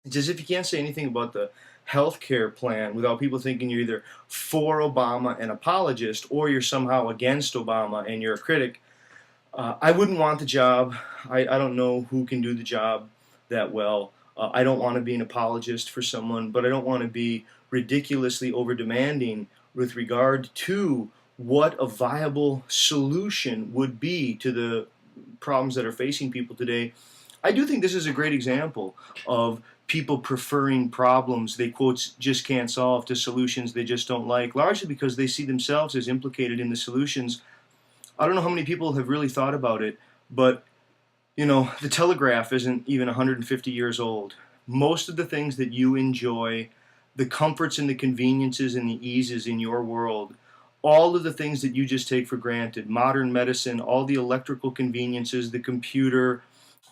It's as if you can't say anything about the healthcare plan without people thinking you're either for Obama and apologist, or you're somehow against Obama and you're a critic. I wouldn't want the job. I don't know who can do the job that well. I don't want to be an apologist for someone, but I don't want to be ridiculously over demanding with regard to what a viable solution would be to the problems that are facing people today. I do think this is a great example of people preferring problems they quote just can't solve to solutions they just don't like, largely because they see themselves as implicated in the solutions. I don't know how many people have really thought about it, but the telegraph isn't even 150 years old. Most of the things that you enjoy, the comforts and the conveniences and the eases in your world, all of the things that you just take for granted, modern medicine, all the electrical conveniences, the computer,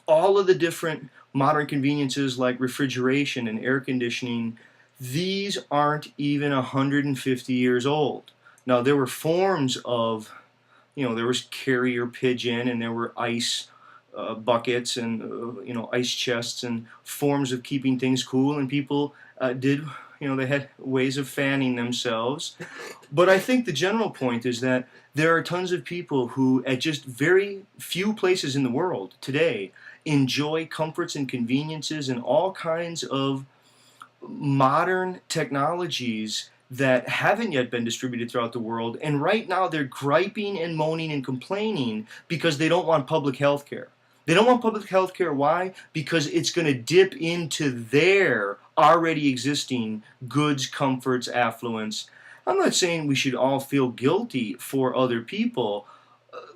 all of the different modern conveniences like refrigeration and air conditioning, these aren't even 150 years old. Now, there were forms of, there was carrier pigeon and there were ice buckets and ice chests and forms of keeping things cool, and people did, they had ways of fanning themselves. But I think the general point is that there are tons of people who, at just very few places in the world today, enjoy comforts and conveniences and all kinds of modern technologies that haven't yet been distributed throughout the world. And right now they're griping and moaning and complaining because they don't want public health care. They don't want public health care. Why? Because it's going to dip into their already existing goods, comforts, affluence. I'm not saying we should all feel guilty for other people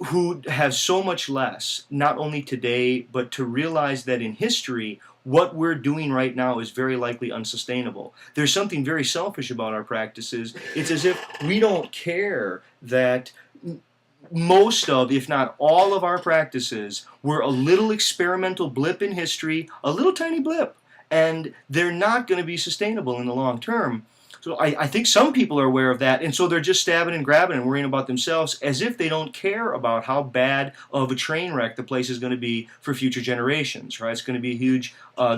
who have so much less, not only today, but to realize that in history, what we're doing right now is very likely unsustainable. There's something very selfish about our practices. It's as if we don't care that most of, if not all of our practices were a little experimental blip in history, a little tiny blip, and they're not going to be sustainable in the long term. So I think some people are aware of that, and so they're just stabbing and grabbing and worrying about themselves as if they don't care about how bad of a train wreck the place is going to be for future generations, right? It's going to be a huge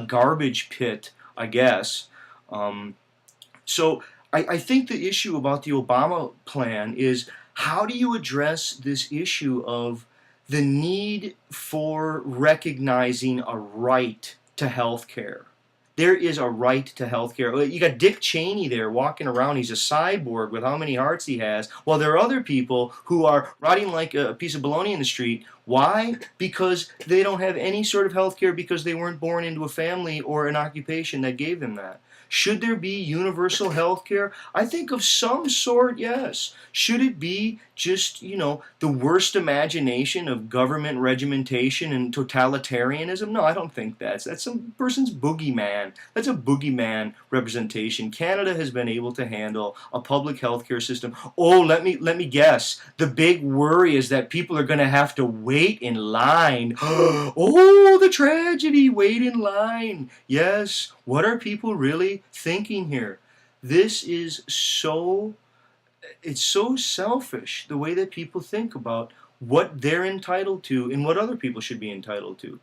garbage pit, I guess. So I think the issue about the Obama plan is, how do you address this issue of the need for recognizing a right to health care? There is a right to health care. You got Dick Cheney there walking around. He's a cyborg with how many hearts he has. While there are other people who are rotting like a piece of bologna in the street. Why? Because they don't have any sort of health care because they weren't born into a family or an occupation that gave them that. Should there be universal health care? I think of some sort, yes. Should it be just, the worst imagination of government regimentation and totalitarianism? No, I don't think that's some person's boogeyman. That's a boogeyman representation. Canada has been able to handle a public health care system. Oh, let me guess. The big worry is that people are going to have to wait in line. Oh, the tragedy, wait in line. Yes, what are people really thinking here? This is it's so selfish, the way that people think about what they're entitled to and what other people should be entitled to.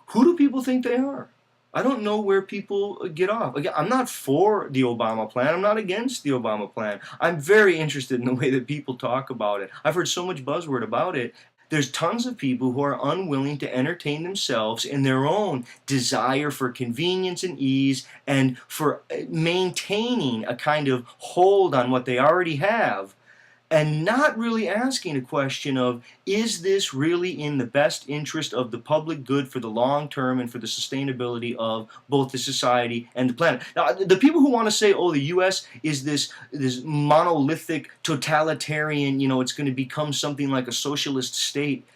Who do people think they are? I don't know where people get off. Again, I'm not for the Obama plan. I'm not against the Obama plan. I'm very interested in the way that people talk about it. I've heard so much buzzword about it. There's tons of people who are unwilling to entertain themselves in their own desire for convenience and ease and for maintaining a kind of hold on what they already have, and not really asking a question of, is this really in the best interest of the public good for the long term and for the sustainability of both the society and the planet? Now, the people who want to say, oh, the U.S. is this monolithic totalitarian, it's going to become something like a socialist state.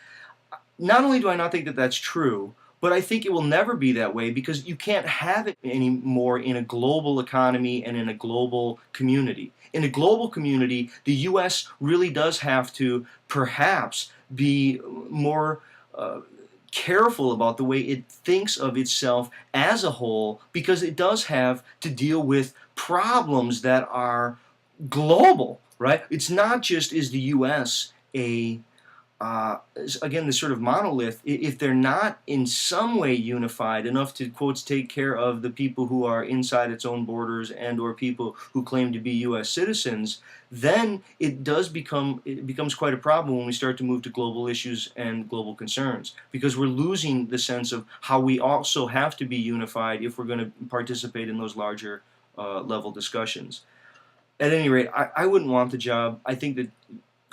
Not only do I not think that that's true, but I think it will never be that way, because you can't have it anymore in a global economy and in a global community. In a global community, the U.S. really does have to perhaps be more careful about the way it thinks of itself as a whole, because it does have to deal with problems that are global, right? It's not just, is the U.S. a again, this sort of monolith, if they're not in some way unified enough to, quotes, take care of the people who are inside its own borders and or people who claim to be U.S. citizens, then it becomes quite a problem when we start to move to global issues and global concerns, because we're losing the sense of how we also have to be unified if we're going to participate in those larger level discussions. At any rate, I wouldn't want the job. I think that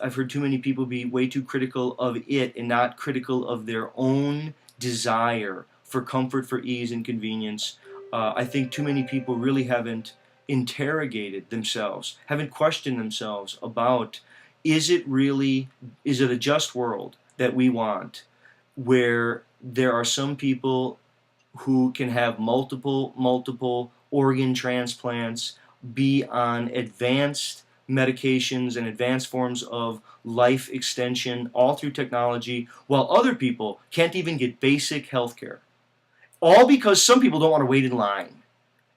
I've heard too many people be way too critical of it and not critical of their own desire for comfort, for ease, and convenience. I think too many people really haven't interrogated themselves, haven't questioned themselves about, is it a just world that we want, where there are some people who can have multiple organ transplants, be on advanced medications and advanced forms of life extension, all through technology, while other people can't even get basic health care. All because some people don't want to wait in line.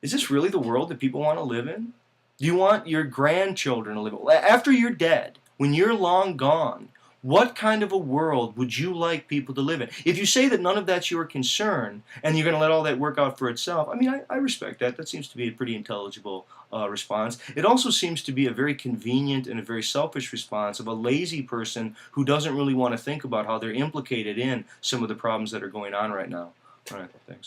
Is this really the world that people want to live in? Do you want your grandchildren to live in? After you're dead, when you're long gone, what kind of a world would you like people to live in? If you say that none of that's your concern and you're going to let all that work out for itself, I mean, I respect that. That seems to be a pretty intelligible response. It also seems to be a very convenient and a very selfish response of a lazy person who doesn't really want to think about how they're implicated in some of the problems that are going on right now. All right, thanks.